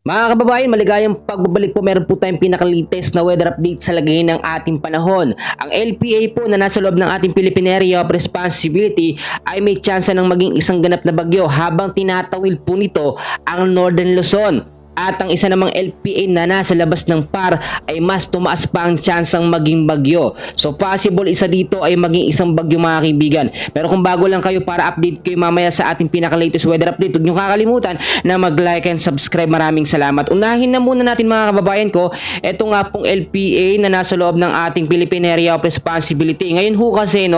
Mga kababayan, maligayang pagbabalik po. Meron po tayong pinaka-latest na weather update sa lagay ng ating panahon. Ang LPA po na nasa loob ng ating Philippine Area of Responsibility ay may tsansa ng maging isang ganap na bagyo habang tinatawid po nito ang Northern Luzon. At ang isa namang LPA na nasa labas ng PAR ay mas tumaas pa ang tsansang maging bagyo. So possible isa dito ay maging isang bagyo mga kaibigan. Pero kung bago lang kayo para update kayo mamaya sa ating pinaka-latest weather update, huwag niyo kakalimutan na mag-like and subscribe. Maraming salamat. Unahin na muna natin mga kababayan ko, ito nga pong LPA na nasa loob ng ating Philippine Area of Responsibility. Ngayon ho kasi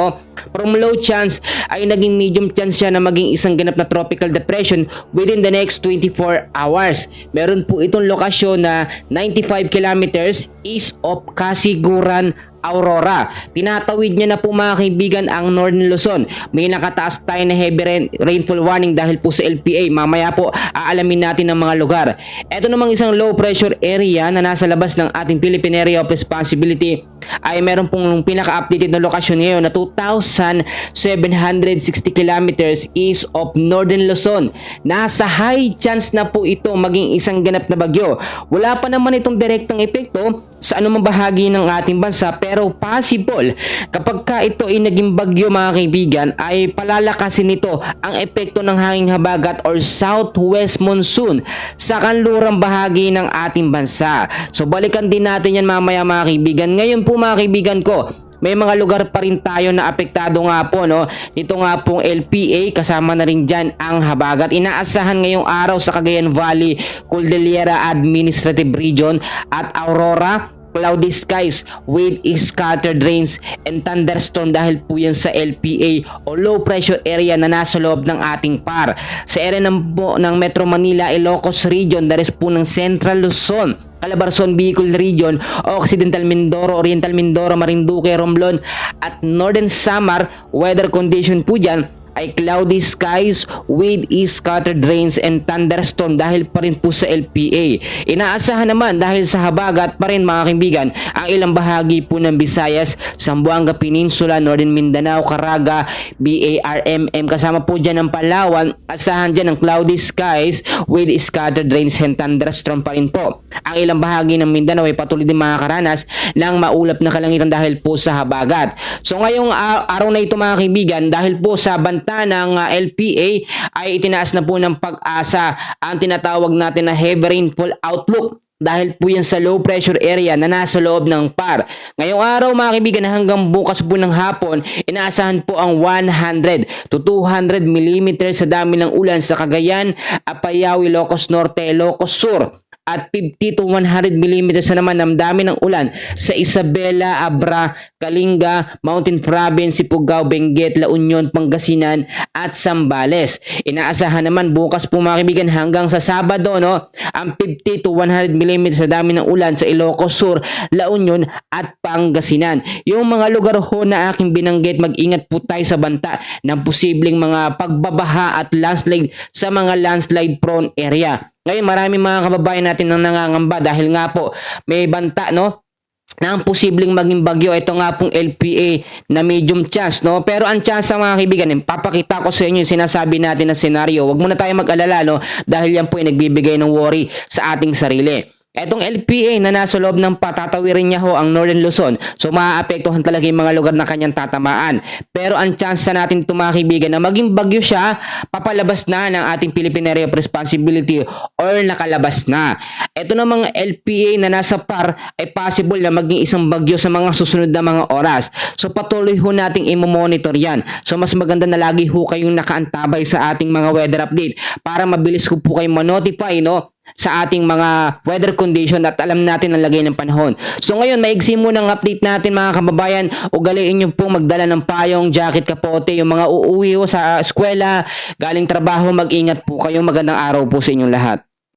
from low chance ay naging medium chance siya na maging isang ganap na tropical depression within the next 24 hours. Meron po itong lokasyon na 95 kilometers east of Casiguran, Aurora. Tinatawid niya na po mga kaibigan ang Northern Luzon. May nakataas tayo na heavy rainfall warning dahil po sa LPA. Mamaya po aalamin natin ang mga lugar. Ito namang isang low pressure area na nasa labas ng ating Philippine Area of Responsibility ay meron pong pinaka-updated na lokasyon ngayon na 2,760 kilometers east of Northern Luzon. Nasa high chance na po ito maging isang ganap na bagyo. Wala pa naman itong direktang epekto sa anumang bahagi ng ating bansa, pero possible kapag ka ito ay naging bagyo mga kaibigan ay palalakasin nito ang epekto ng hanging habagat or southwest monsoon sa kanlurang bahagi ng ating bansa. So balikan din natin yan mamaya mga kaibigan. Ngayon po mga kaibigan ko, may mga lugar pa rin tayo na apektado nga po, ito nga pong LPA, kasama na rin dyan ang habagat. Inaasahan ngayong araw sa Cagayan Valley, Cordillera Administrative Region at Aurora, cloudy skies with scattered rains and thunderstorm dahil po yan sa LPA o low pressure area na nasa loob ng ating PAR. Sa area ng Metro Manila, Ilocos Region, dares po ng Central Luzon, Calabarzon, Bicol Region, Occidental Mindoro, Oriental Mindoro, Marinduque, Romblon at Northern Samar, weather condition po dyan ay cloudy skies with scattered rains and thunderstorm dahil pa rin po sa LPA. Inaasahan naman dahil sa habagat pa rin mga kaibigan ang ilang bahagi po ng Visayas, Zamboanga Peninsula, Northern Mindanao, Caraga, BARMM, kasama po dyan ang Palawan. Asahan dyan ang cloudy skies with scattered rains and thunderstorm pa rin po. Ang ilang bahagi ng Mindanao ay patuloy din makakaranas ng maulap na kalangitan dahil po sa habagat. So ngayong araw na ito mga kaibigan, dahil po sa ng LPA ay itinaas na po ng Pag-asa ang tinatawag natin na heavy rainfall outlook dahil po yan sa low pressure area na nasa loob ng PAR. Ngayong araw mga kaibigan hanggang bukas po ng hapon, inaasahan po ang 100 to 200 mm sa dami ng ulan sa Cagayan, Apayao, Ilocos Norte, Ilocos Sur, at 50 to 100 mm na naman ang dami ng ulan sa Isabela, Abra, Kalinga, Mountain Province, Sipugaw, Benguet, La Union, Pangasinan at Zambales. Inaasahan naman bukas po mga kaibigan hanggang sa Sabado ang 50 to 100 mm sa dami ng ulan sa Ilocos Sur, La Union at Pangasinan. Yung mga lugar ho na aking binanggit, mag-ingat po tayo sa banta ng posibleng mga pagbabaha at landslide sa mga landslide prone area. Ngayon maraming mga kababayan natin ang nangangamba dahil nga po may banta na ang posibleng maging bagyo. Ito nga pong LPA na medium chance pero ang chance mga kaibigan, papakita ko sa inyo yung sinasabi natin na senaryo. Huwag muna tayo mag-alala dahil yan po ay nagbibigay ng worry sa ating sarili. Etong LPA na nasa loob ng patatawirin niya ang Northern Luzon. So maaapektuhan talaga yung mga lugar na kanyang tatamaan. Pero ang chance natin ito mga kaibigan na maging bagyo siya, papalabas na ng ating Philippine Area of Responsibility or nakalabas na. Ito namang LPA na nasa PAR ay possible na maging isang bagyo sa mga susunod na mga oras. So patuloy ho nating i-monitor yan. So mas maganda na lagi ho kayong nakaantabay sa ating mga weather update para mabilis ko po kayong ma-notify sa ating mga weather condition at alam natin ang lagay ng panahon. So ngayon, maigsi muna ang update natin mga kababayan. Ugaliin nyo po magdala ng payong, jacket, kapote, yung mga uuwi sa eskwela, galing trabaho, mag-ingat po kayo. Magandang araw po sa inyong lahat.